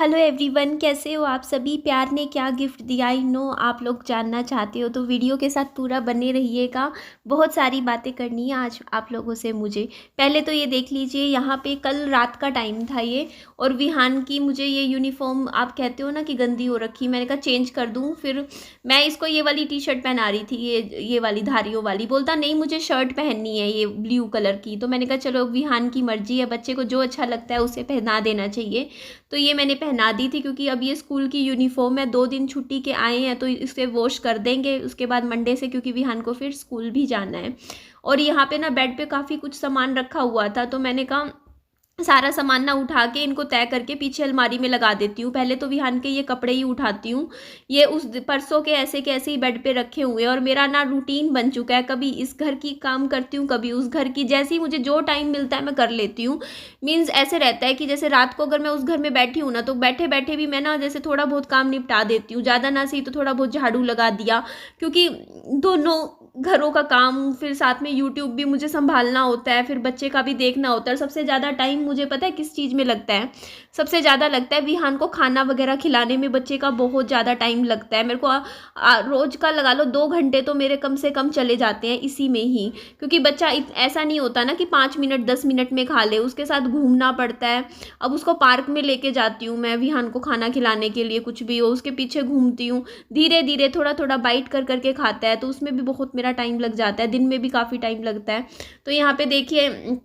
Hello everyone, कैसे हो आप सभी। प्यार ने क्या गिफ्ट दिया, आई नो आप लोग जानना चाहते हो, तो वीडियो के साथ पूरा बने रहिएगा। बहुत सारी बातें करनी है आज आप लोगों से मुझे। पहले तो ये देख लीजिए, यहाँ पे कल रात का टाइम था ये, और विहान की मुझे ये यूनिफॉर्म आप कहते हो ना कि गंदी हो रखी, मैंने कहा चेंज कर दूँ। फिर मैं इसको ये वाली टी शर्ट पहना रही थी, ये वाली धारियों वाली। बोलता नहीं मुझे शर्ट पहननी है ये ब्लू कलर की, तो मैंने कहा चलो विहान की मर्जी है, बच्चे को जो अच्छा लगता है उसे पहना देना चाहिए। तो ये मैंने पहना दी थी, क्योंकि अब ये स्कूल की यूनिफॉर्म है, 2 दिन छुट्टी के आए हैं तो इसे वॉश कर देंगे उसके बाद मंडे से, क्योंकि विहान को फिर स्कूल भी जाना है। और यहाँ पे ना बेड पे काफ़ी कुछ सामान रखा हुआ था, तो मैंने कहा सारा सामान ना उठा के इनको तय करके पीछे अलमारी में लगा देती हूँ। पहले तो विहान के ये कपड़े ही उठाती हूँ, ये उस परसों के ऐसे ही बेड पे रखे हुए हैं। और मेरा ना रूटीन बन चुका है, कभी इस घर की काम करती हूँ, कभी उस घर की, जैसे ही मुझे जो टाइम मिलता है मैं कर लेती हूँ। मीन्स ऐसे रहता है कि जैसे रात को अगर मैं उस घर में बैठी हूँ ना, तो बैठे बैठे भी मैं ना जैसे थोड़ा बहुत काम निपटा देती हूँ, ज़्यादा ना सही तो थोड़ा बहुत झाड़ू लगा दिया, क्योंकि दोनों घरों का काम, फिर साथ में यूट्यूब भी मुझे संभालना होता है, फिर बच्चे का भी देखना होता है। और सबसे ज़्यादा टाइम मुझे पता है किस चीज़ में लगता है, सबसे ज़्यादा लगता है विहान को खाना वगैरह खिलाने में। बच्चे का बहुत ज़्यादा टाइम लगता है मेरे को। रोज़ का लगा लो 2 घंटे तो मेरे कम से कम चले जाते हैं इसी में ही, क्योंकि बच्चा ऐसा नहीं होता ना कि 5 मिनट 10 मिनट में खा ले, उसके साथ घूमना पड़ता है। अब उसको पार्क में लेके जाती हूँ मैं विहान को खाना खिलाने के लिए, कुछ भी हो उसके पीछे घूमती हूँ, धीरे धीरे थोड़ा थोड़ा बाइट कर करके खाता है, तो उसमें भी बहुत मेरा टाइम लग जाता है, दिन में भी काफ़ी टाइम लगता है। तो यहाँ पे देखिए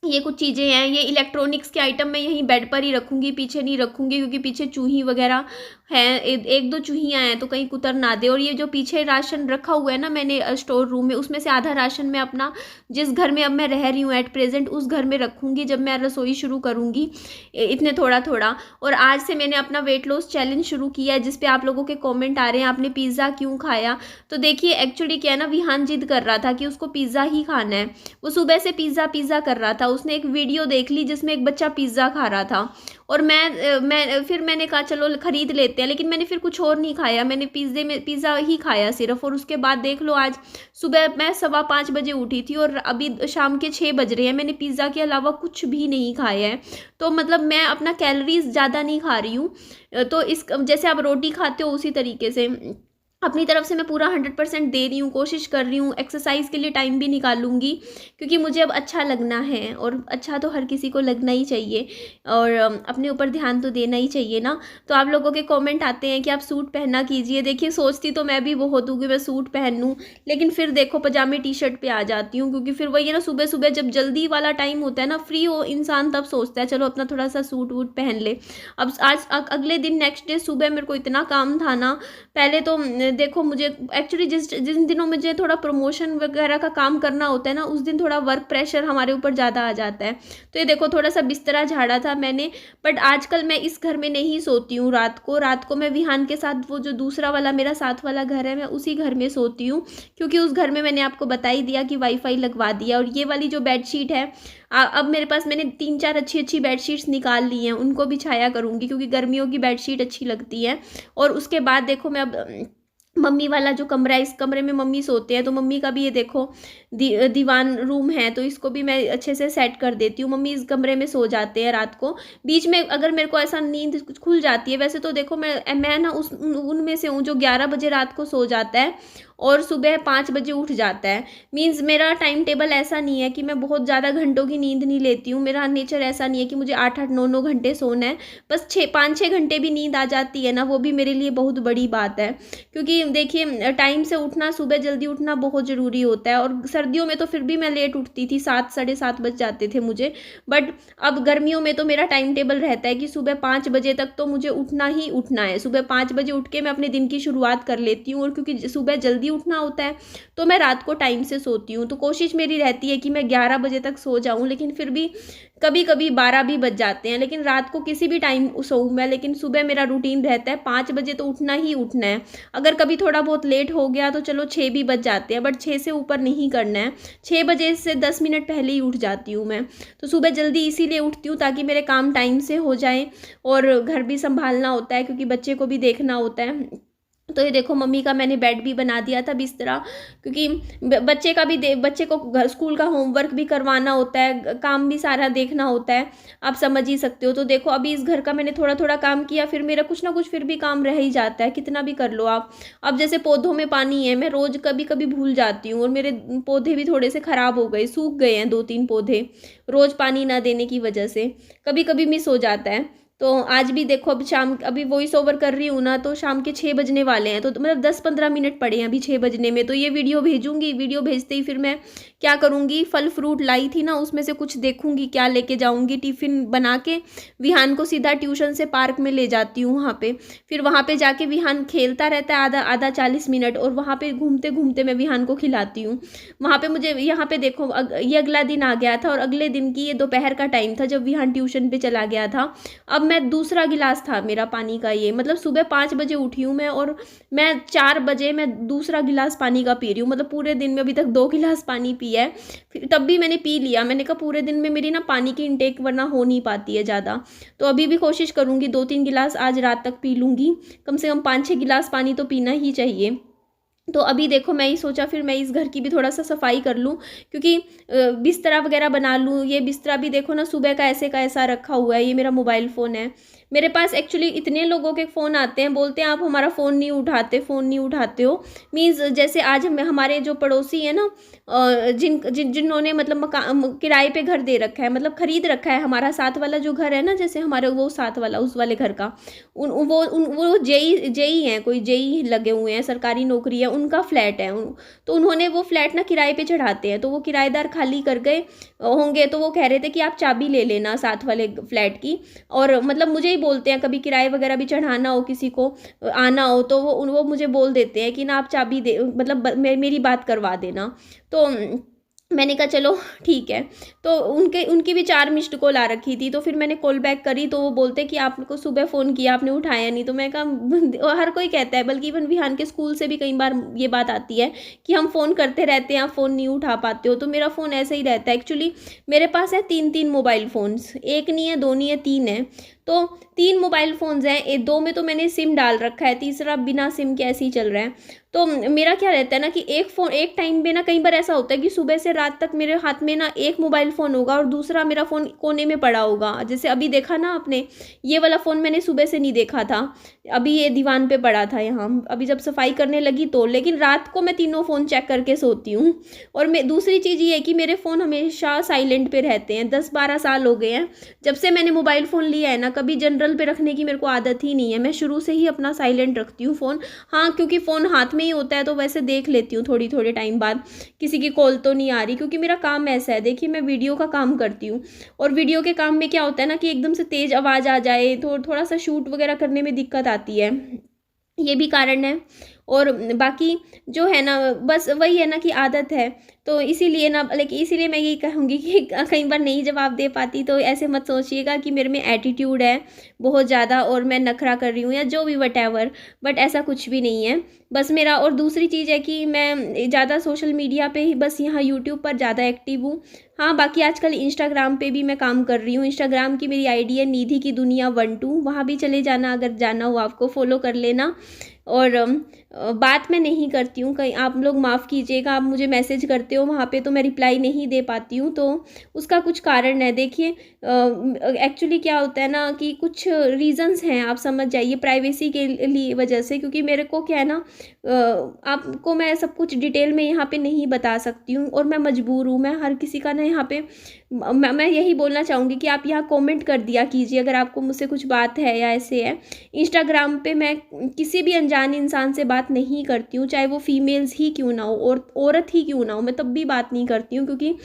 ये कुछ चीज़ें हैं, ये इलेक्ट्रॉनिक्स के आइटम मैं यहीं बेड पर ही रखूँगी, पीछे नहीं रखूँगी, क्योंकि पीछे चूही वगैरह हैं, एक दो चूहियाँ हैं तो कहीं कुतर ना दे। और ये जो पीछे राशन रखा हुआ है ना मैंने स्टोर रूम में, उसमें से आधा राशन मैं अपना जिस घर में अब मैं रह रही हूँ एट प्रेजेंट, उस घर में रखूँगी जब मैं रसोई शुरू करूँगी, इतने थोड़ा थोड़ा। और आज से मैंने अपना वेट लॉस चैलेंज शुरू किया है, जिस पे आप लोगों के कमेंट आ रहे हैं आपने पिज़्ज़ा क्यों खाया। तो देखिए एक्चुअली क्या है ना, विहान जिद कर रहा था कि उसको पिज़्ज़ा ही खाना है, वो सुबह से पिज़्ज़ा पिज़्ज़ा कर रहा था। उसने एक वीडियो देख ली जिसमें एक बच्चा पिज़्ज़ा खा रहा था, और मैंने कहा चलो खरीद लेते हैं, लेकिन मैंने फिर कुछ और नहीं खाया, मैंने पिज़्ज़ा ही खाया सिर्फ। और उसके बाद देख लो आज सुबह मैं 5:15 बजे उठी थी और अभी शाम के 6 बज रहे हैं, मैंने पिज़्ज़ा के अलावा कुछ भी नहीं खाया है। तो मतलब मैं अपना कैलोरीज ज़्यादा नहीं खा रही हूँ। तो इस जैसे आप रोटी खाते हो उसी तरीके से अपनी तरफ से मैं पूरा 100% दे रही हूँ, कोशिश कर रही हूँ। एक्सरसाइज के लिए टाइम भी निकालूंगी, क्योंकि मुझे अब अच्छा लगना है, और अच्छा तो हर किसी को लगना ही चाहिए, और अपने ऊपर ध्यान तो देना ही चाहिए ना। तो आप लोगों के कमेंट आते हैं कि आप सूट पहनना कीजिए। देखिए सोचती तो मैं भी बहुत हूँ कि मैं सूट पहन लूँ, लेकिन फिर देखो पजामे टी शर्ट पे आ जाती हूँ, क्योंकि फिर वही है ना, सुबह सुबह जब जल्दी वाला टाइम होता है ना, फ्री हो इंसान, तब सोचता है चलो अपना थोड़ा सा सूट वूट पहन ले। अब आज अगले दिन नेक्स्ट डे सुबह मेरे को इतना काम था ना। पहले तो देखो मुझे एक्चुअली जिन दिनों मुझे थोड़ा प्रमोशन वगैरह का काम करना होता है ना, उस दिन थोड़ा वर्क प्रेशर हमारे ऊपर ज़्यादा आ जाता है। तो ये देखो थोड़ा सा बिस्तरा झाड़ा था मैंने, बट आजकल मैं इस घर में नहीं सोती हूँ रात को मैं विहान के साथ, वो जो दूसरा वाला मेरा साथ वाला घर है, मैं उसी घर में सोती हूँ, क्योंकि उस घर में मैंने आपको बता ही दिया कि वाईफाई लगवा दिया। और ये वाली जो बेडशीट है, अब मेरे पास मैंने 3-4 अच्छी अच्छी बेडशीट्स निकाल ली हैं, उनको बिछाया करूँगी, क्योंकि गर्मियों की बेडशीट अच्छी लगती है। और उसके बाद देखो मैं अब मम्मी वाला जो कमरा है, इस कमरे में मम्मी सोते हैं, तो मम्मी का भी ये देखो दीवान रूम है, तो इसको भी मैं अच्छे से सेट कर देती हूँ। मम्मी इस कमरे में सो जाते हैं रात को, बीच में अगर मेरे को ऐसा नींद खुल जाती है। वैसे तो देखो मैं ना उनमें से हूँ जो 11 बजे रात को सो जाता है और सुबह 5 बजे उठ जाता है। मीन्स मेरा टाइम टेबल ऐसा नहीं है कि मैं बहुत ज़्यादा घंटों की नींद नहीं लेती हूँ, मेरा नेचर ऐसा नहीं है कि मुझे 8-8 9-9 घंटे सोना है। बस 5-6 घंटे भी नींद आ जाती है ना, वो भी मेरे लिए बहुत बड़ी बात है, क्योंकि देखिए टाइम से उठना, सुबह जल्दी उठना बहुत ज़रूरी होता है। और सर्दियों में तो फिर भी मैं लेट उठती थी, 7 साढ़े 7 बज जाते थे मुझे, बट अब गर्मियों में तो मेरा टाइम टेबल रहता है कि सुबह 5 बजे तक तो मुझे उठना ही उठना है। सुबह 5 बजे उठ के मैं अपने दिन की शुरुआत कर लेती हूँ, और क्योंकि सुबह जल्दी उठना होता है तो मैं रात को टाइम से सोती हूँ। तो कोशिश मेरी रहती है कि मैं 11 बजे तक सो जाऊँ, लेकिन फिर भी कभी कभी 12 भी बज जाते हैं, लेकिन रात को किसी भी टाइम सोऊँ मैं, लेकिन सुबह मेरा रूटीन रहता है 5 बजे तो उठना ही उठना है। अगर कभी थोड़ा बहुत लेट हो गया तो चलो 6 भी बज जाते हैं, बट 6 से ऊपर नहीं करना है। 6 बजे से 10 मिनट पहले ही उठ जाती हूँ मैं। तो सुबह जल्दी इसीलिए उठती हूँ ताकि मेरे काम टाइम से हो जाए, और घर भी संभालना होता है क्योंकि बच्चे को भी देखना होता है। तो ये देखो मम्मी का मैंने बेड भी बना दिया था बिस्तरा, क्योंकि बच्चे का भी बच्चे को घर स्कूल का होमवर्क भी करवाना होता है, काम भी सारा देखना होता है, आप समझ ही सकते हो। तो देखो अभी इस घर का मैंने थोड़ा थोड़ा काम किया, फिर मेरा कुछ ना कुछ फिर भी काम रह ही जाता है, कितना भी कर लो आप। अब जैसे पौधों में पानी है, मैं रोज़ कभी कभी भूल जाती हूँ, और मेरे पौधे भी थोड़े से ख़राब हो गए, सूख गए हैं 2-3 पौधे रोज़ पानी ना देने की वजह से, कभी कभी मिस हो जाता है। तो आज भी देखो अब शाम, अभी वॉइस ओवर कर रही हूँ ना, तो शाम के 6 बजने वाले हैं, तो मतलब 10-15 मिनट पड़े हैं अभी 6 बजने में। तो ये वीडियो भेजूंगी, वीडियो भेजते ही फिर मैं क्या करूँगी, फल फ्रूट लाई थी ना, उसमें से कुछ देखूंगी क्या लेके जाऊँगी, टिफ़िन बना के विहान को सीधा ट्यूशन से पार्क में ले जाती हूँ वहाँ पे। फिर वहाँ पे जाके विहान खेलता रहता है आधा आधा 40 मिनट, और वहाँ पे घूमते घूमते मैं विहान को खिलाती हूँ। वहाँ पे मुझे, यहाँ पे देखो ये अगला दिन आ गया था, और अगले दिन की ये दोपहर का टाइम था जब विहान ट्यूशन पे चला गया था। अब मैं दूसरा गिलास था मेरा पानी का, ये मतलब सुबह 5 बजे उठी हूँ मैं, और मैं 4 बजे मैं दूसरा गिलास पानी का पी रही हूँ, मतलब पूरे दिन में अभी तक 2 गिलास पानी पिया है। फिर तब भी मैंने पी लिया, मैंने कहा पूरे दिन में मेरी ना पानी की इंटेक वरना हो नहीं पाती है ज़्यादा। तो अभी भी कोशिश करूँगी 2-3 गिलास आज रात तक पी लूँगी, कम से कम 5-6 गिलास पानी तो पीना ही चाहिए। तो अभी देखो मैं ही सोचा फिर मैं इस घर की भी थोड़ा सा सफाई कर लूँ, क्योंकि बिस्तरा वगैरह बना लूँ। ये बिस्तरा भी देखो ना सुबह का ऐसा रखा हुआ है, ये मेरा मोबाइल फ़ोन है। मेरे पास एक्चुअली इतने लोगों के फ़ोन आते हैं, बोलते हैं आप हमारा फ़ोन नहीं उठाते हो। मीन्स जैसे आज हमारे जो पड़ोसी हैं ना, जिन्होंने मतलब किराए पे घर दे रखा है, मतलब ख़रीद रखा है हमारा साथ वाला जो घर है ना, जैसे हमारे वो साथ वाला उस वाले घर का, वो जेई हैं, कोई जेई लगे हुए हैं, सरकारी नौकरी है, उनका फ्लैट है। तो उन्होंने वो फ्लैट ना किराए पे चढ़ाते हैं, तो वो किराएदार खाली कर गए होंगे, तो वो कह रहे थे कि आप चाबी ले लेना साथ वाले फ्लैट की। और मतलब मुझे ही बोलते हैं, कभी किराए वगैरह भी चढ़ाना हो, किसी को आना हो, तो वो मुझे बोल देते हैं कि ना आप चाबी दे, मतलब मेरी बात करवा देना। तो मैंने कहा चलो ठीक है। तो उनकी भी 4 मिस्ड कॉल आ रखी थी, तो फिर मैंने कॉल बैक करी, तो वो बोलते कि आपको सुबह फ़ोन किया आपने उठाया नहीं। तो मैं कहा हर कोई कहता है, बल्कि इवन विहान के स्कूल से भी कई बार ये बात आती है कि हम फ़ोन करते रहते हैं, आप फ़ोन नहीं उठा पाते हो। तो मेरा फ़ोन ऐसे ही रहता है एक्चुअली। मेरे पास है 3-3 मोबाइल फ़ोन्स, एक नहीं है, 2 नहीं है, 3 है। तो 3 मोबाइल फ़ोन्स हैं, 2 में तो मैंने सिम डाल रखा है, तीसरा बिना सिम के ऐसे ही चल रहा है। तो मेरा क्या रहता है ना कि एक टाइम पे ना कई बार ऐसा होता है कि सुबह से रात तक मेरे हाथ में ना एक मोबाइल फ़ोन होगा और दूसरा मेरा फ़ोन कोने में पड़ा होगा। जैसे अभी देखा ना आपने, ये वाला फ़ोन मैंने सुबह से नहीं देखा था, अभी ये दीवान पे पड़ा था यहाँ, अभी जब सफाई करने लगी तो। लेकिन रात को मैं तीनों फ़ोन चेक करके सोती हूँ। और मैं दूसरी चीज़ ये है कि मेरे फ़ोन हमेशा साइलेंट पे रहते हैं, 10-12 साल हो गए हैं जब से मैंने मोबाइल फ़ोन लिया है ना, कभी जनरल पे रखने की मेरे को आदत ही नहीं है। मैं शुरू से ही अपना साइलेंट रखती हूँ फ़ोन। हाँ, क्योंकि फ़ोन हाथ में ही होता है तो वैसे देख लेती हूँ थोड़ी थोड़े टाइम बाद किसी की कॉल तो नहीं आ रही, क्योंकि मेरा काम ऐसा है। देखिए मैं वीडियो का काम करती हूँ, और वीडियो के काम में क्या होता है ना कि एकदम से तेज़ आवाज़ आ जाए तो थोड़ा सा शूट वगैरह करने में दिक्कत आती है, ये भी कारण है। और बाकी जो है ना, बस वही है ना कि आदत है, तो इसीलिए ना, लेकिन इसीलिए मैं यही कहूँगी कि कई बार नहीं जवाब दे पाती तो ऐसे मत सोचिएगा कि मेरे में एटीट्यूड है बहुत ज़्यादा और मैं नखरा कर रही हूँ या जो भी वटेवर, बट ऐसा कुछ भी नहीं है। बस मेरा, और दूसरी चीज़ है कि मैं ज़्यादा सोशल मीडिया पे ही, बस यहाँ यूट्यूब पर ज़्यादा एक्टिव हूँ। हाँ, बाकी आजकल इंस्टाग्राम पे भी मैं काम कर रही हूँ। इंस्टाग्राम की मेरी आईडी है निधि की दुनिया 12, वहाँ भी चले जाना, अगर जाना हो आपको फॉलो कर लेना। और बात मैं नहीं करती हूँ, कहीं आप लोग माफ़ कीजिएगा, आप मुझे मैसेज करते हो वहाँ पे तो मैं रिप्लाई नहीं दे पाती हूँ, तो उसका कुछ कारण है। देखिए एक्चुअली क्या होता है ना कि कुछ रीज़न्स हैं, आप समझ जाइए, प्राइवेसी के लिए वजह से, क्योंकि मेरे को क्या है ना, आपको मैं सब कुछ डिटेल में यहाँ पे नहीं बता सकती हूँ, और मैं मजबूर हूँ। मैं हर किसी का ना यहाँ पे मैं यही बोलना चाहूँगी कि आप यहाँ कमेंट कर दिया कीजिए अगर आपको मुझसे कुछ बात है या ऐसे है। इंस्टाग्राम पे मैं किसी भी अनजान इंसान से बात नहीं करती हूँ, चाहे वो फीमेल्स ही क्यों ना हो और औरत ही क्यों ना हो, मैं तब भी बात नहीं करती हूँ, क्योंकि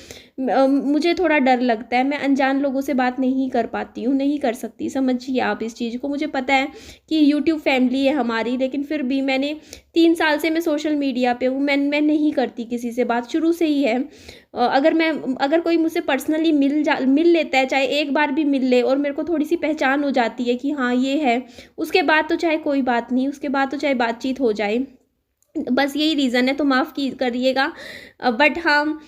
मुझे थोड़ा डर लगता है। मैं अनजान लोगों से बात नहीं कर पाती हूँ, नहीं कर सकती, समझिए आप इस चीज़ को। मुझे पता है कि यूट्यूब फैमिली है हमारी, लेकिन फिर भी मैंने 3 साल से मैं सोशल मीडिया पे हूँ, मैं नहीं करती किसी से बात, शुरू से ही है। अगर कोई मुझसे पर्सनली मिल लेता है, चाहे एक बार भी मिल ले और मेरे को थोड़ी सी पहचान हो जाती है कि हाँ ये है, उसके बाद तो चाहे कोई बात नहीं, उसके बाद तो चाहे बातचीत हो जाए, बस यही रीज़न है, तो माफ़ की करिएगा। बट हाँ,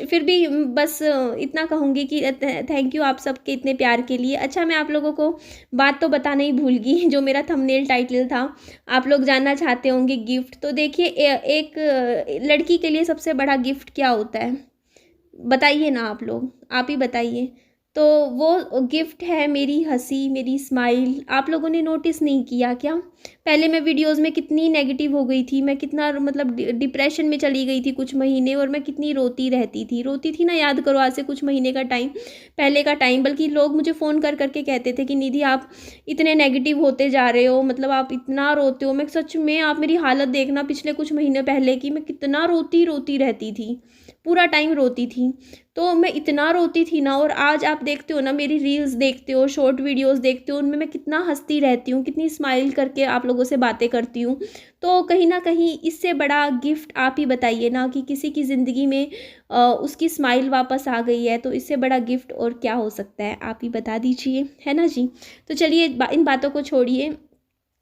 फिर भी बस इतना कहूँगी कि थैंक यू आप सबके इतने प्यार के लिए। अच्छा, मैं आप लोगों को बात तो बताना ही भूल गई जो मेरा थंबनेल टाइटल था। आप लोग जानना चाहते होंगे गिफ्ट, तो देखिए एक लड़की के लिए सबसे बड़ा गिफ्ट क्या होता है? बताइए ना आप लोग, आप ही बताइए। तो वो गिफ्ट है मेरी हँसी, मेरी स्माइल। आप लोगों ने नोटिस नहीं किया क्या? पहले मैं वीडियोज़ में कितनी नेगेटिव हो गई थी, मैं कितना मतलब डिप्रेशन में चली गई थी कुछ महीने, और मैं कितनी रोती थी ना, याद करो आज से कुछ महीने का टाइम, पहले का टाइम। बल्कि लोग मुझे फ़ोन कर करके कहते थे कि निधि आप इतने नेगेटिव होते जा रहे हो, मतलब आप इतना रोते हो। मैं सच में, आप मेरी हालत देखना पिछले कुछ महीने पहले की, मैं कितना रोती रोती रहती थी, पूरा टाइम रोती थी। तो मैं इतना रोती थी ना, और आज आप देखते हो ना, मेरी रील्स देखते हो, शॉर्ट वीडियोस देखते हो, उनमें मैं कितना हंसती रहती हूँ, कितनी स्माइल करके आप लोगों से बातें करती हूँ। तो कहीं ना कहीं इससे बड़ा गिफ्ट आप ही बताइए ना, कि किसी की ज़िंदगी में उसकी स्माइल वापस आ गई है, तो इससे बड़ा गिफ्ट और क्या हो सकता है? आप ही बता दीजिए, है ना जी। तो चलिए इन बातों को छोड़िए,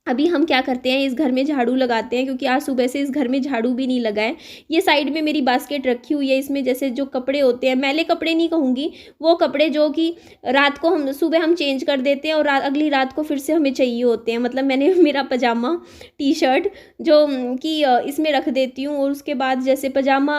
अभी हम क्या करते हैं, इस घर में झाड़ू लगाते हैं, क्योंकि आज सुबह से इस घर में झाड़ू भी नहीं लगा है। ये साइड में मेरी बास्केट रखी हुई है, इसमें जैसे जो कपड़े होते हैं, मैले कपड़े नहीं कहूँगी, वो कपड़े जो कि रात को हम सुबह हम चेंज कर देते हैं और अगली रात को फिर से हमें चाहिए होते हैं। मतलब मैंने मेरा पजामा टी शर्ट जो कि इसमें रख देती हूँ, और उसके बाद जैसे पजामा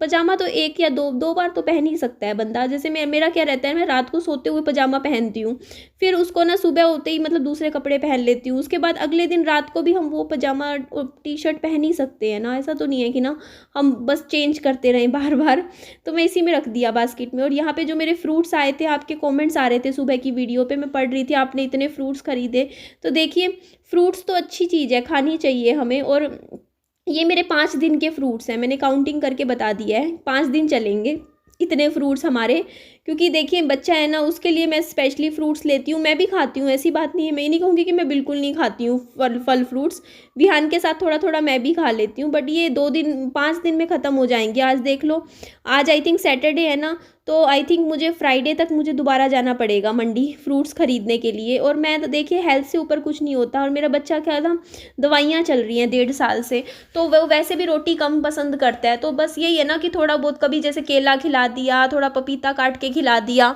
पजामा तो एक या दो दो बार तो पहन ही सकता है बंदा। जैसे मेरा क्या रहता है, मैं रात को सोते हुए पजामा पहनती हूँ, फिर उसको ना सुबह होते ही मतलब दूसरे कपड़े पहन लेती हूँ। उसके बाद अगले दिन रात को भी हम वो पजामा और टी शर्ट पहन ही सकते हैं ना, ऐसा तो नहीं है कि ना हम बस चेंज करते रहें बार बार। तो मैं इसी में रख दिया बास्केट में। और यहाँ पे जो मेरे फ्रूट्स आए थे, आपके कमेंट्स आ रहे थे सुबह की वीडियो पे, मैं पढ़ रही थी आपने इतने फ्रूट्स खरीदे। तो देखिए, फ्रूट्स तो अच्छी चीज़ है, खानी चाहिए हमें। और ये मेरे 5 दिन के फ्रूट्स हैं, मैंने काउंटिंग करके बता दिया है, 5 दिन चलेंगे इतने फ्रूट्स हमारे। क्योंकि देखिए बच्चा है ना, उसके लिए मैं स्पेशली फ्रूट्स लेती हूँ। मैं भी खाती हूँ, ऐसी बात नहीं है, मैं ये नहीं कहूँगी कि मैं बिल्कुल नहीं खाती हूँ फल फ्रूट्स। विहान के साथ थोड़ा थोड़ा मैं भी खा लेती हूँ, बट ये 2 दिन 5 दिन में ख़त्म हो जाएंगे। आज देख लो, आज आई थिंक सैटरडे है ना, तो आई थिंक मुझे फ्राइडे तक मुझे दोबारा जाना पड़ेगा मंडी फ्रूट्स खरीदने के लिए। और मैं तो देखिए, हेल्थ से ऊपर कुछ नहीं होता। और मेरा बच्चा क्या था, दवाइयाँ चल रही हैं 1.5 साल से, तो वो वैसे भी रोटी कम पसंद करता है। तो बस यही है ना, कि थोड़ा बहुत कभी जैसे केला खिला दिया, थोड़ा पपीता काट के खिला दिया,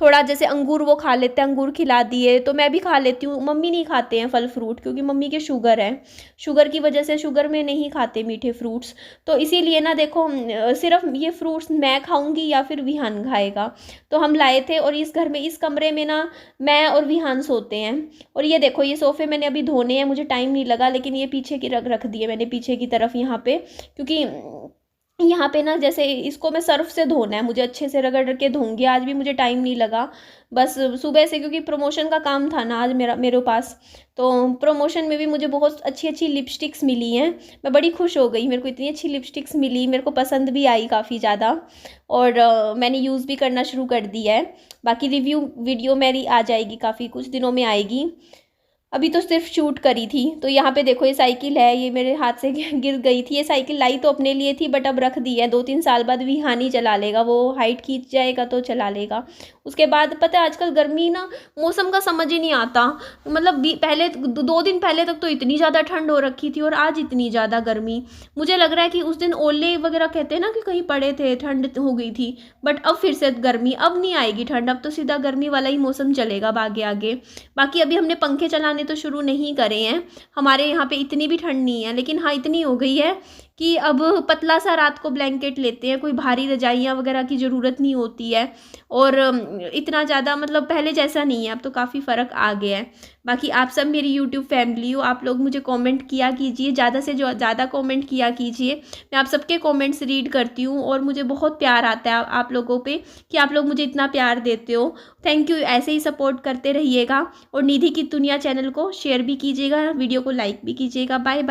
थोड़ा जैसे अंगूर वो खा लेते हैं, अंगूर खिला दिए, तो मैं भी खा लेती हूँ। मम्मी नहीं खाते हैं फल फ्रूट, क्योंकि मम्मी के शुगर है, शुगर की वजह से शुगर में नहीं खाते मीठे फ्रूट्स। तो इसीलिए ना देखो, सिर्फ ये फ्रूट्स मैं खाऊंगी या फिर विहान खाएगा। तो हम लाए थे, और इस घर में, इस कमरे में ना मैं और विहान सोते हैं। और ये देखो, ये सोफ़े मैंने अभी धोने हैं, मुझे टाइम नहीं लगा, लेकिन ये पीछे की रख दिए मैंने पीछे की तरफ यहाँ पे, क्योंकि यहाँ पे ना जैसे इसको मैं सर्फ से धोना है, मुझे अच्छे से रगड़ के धोऊंगी। आज भी मुझे टाइम नहीं लगा, बस सुबह से, क्योंकि प्रमोशन का काम था ना आज मेरे पास। तो प्रमोशन में भी मुझे बहुत अच्छी अच्छी लिपस्टिक्स मिली हैं, मैं बड़ी खुश हो गई। मेरे को इतनी अच्छी लिपस्टिक्स मिली, मेरे को पसंद भी आई काफ़ी ज़्यादा। और मैंने यूज़ भी करना शुरू कर दिया है। बाकी रिव्यू वीडियो मेरी आ जाएगी, काफ़ी कुछ दिनों में आएगी। अभी तो सिर्फ शूट करी थी। तो यहाँ पे देखो, ये साइकिल है, ये मेरे हाथ से गिर गई थी। ये साइकिल लाई तो अपने लिए थी, बट अब रख दी है। 2-3 साल बाद विहान ही चला लेगा, वो हाइट खींच जाएगा तो चला लेगा। उसके बाद पता है, आजकल गर्मी ना, मौसम का समझ ही नहीं आता। मतलब पहले 2 दिन पहले तक तो इतनी ज़्यादा ठंड हो रखी थी, और आज इतनी ज़्यादा गर्मी। मुझे लग रहा है कि उस दिन ओले वगैरह कहते हैं ना, कि कहीं पड़े थे, ठंड हो गई थी। बट अब फिर से गर्मी, अब नहीं आएगी ठंड, अब तो सीधा गर्मी वाला ही मौसम चलेगा आगे आगे। बाकी अभी हमने पंखे चलाने तो शुरू नहीं करे हैं, हमारे यहाँ पे इतनी भी ठंड नहीं है। लेकिन हाँ, इतनी हो गई है कि अब पतला सा रात को ब्लैंकेट लेते हैं, कोई भारी रजाइयाँ वगैरह की ज़रूरत नहीं होती है। और इतना ज़्यादा मतलब पहले जैसा नहीं है, अब तो काफ़ी फ़र्क आ गया है। बाकी आप सब मेरी यूट्यूब फैमिली हो, आप लोग मुझे कमेंट किया कीजिए, ज़्यादा से ज़्यादा कमेंट किया कीजिए। मैं आप सबके कमेंट्स रीड करती हूँ, और मुझे बहुत प्यार आता है आप लोगों पे, कि आप लोग मुझे इतना प्यार देते हो। थैंक यू, ऐसे ही सपोर्ट करते रहिएगा। और निधि की दुनिया चैनल को शेयर भी कीजिएगा, वीडियो को लाइक भी कीजिएगा। Bye bye.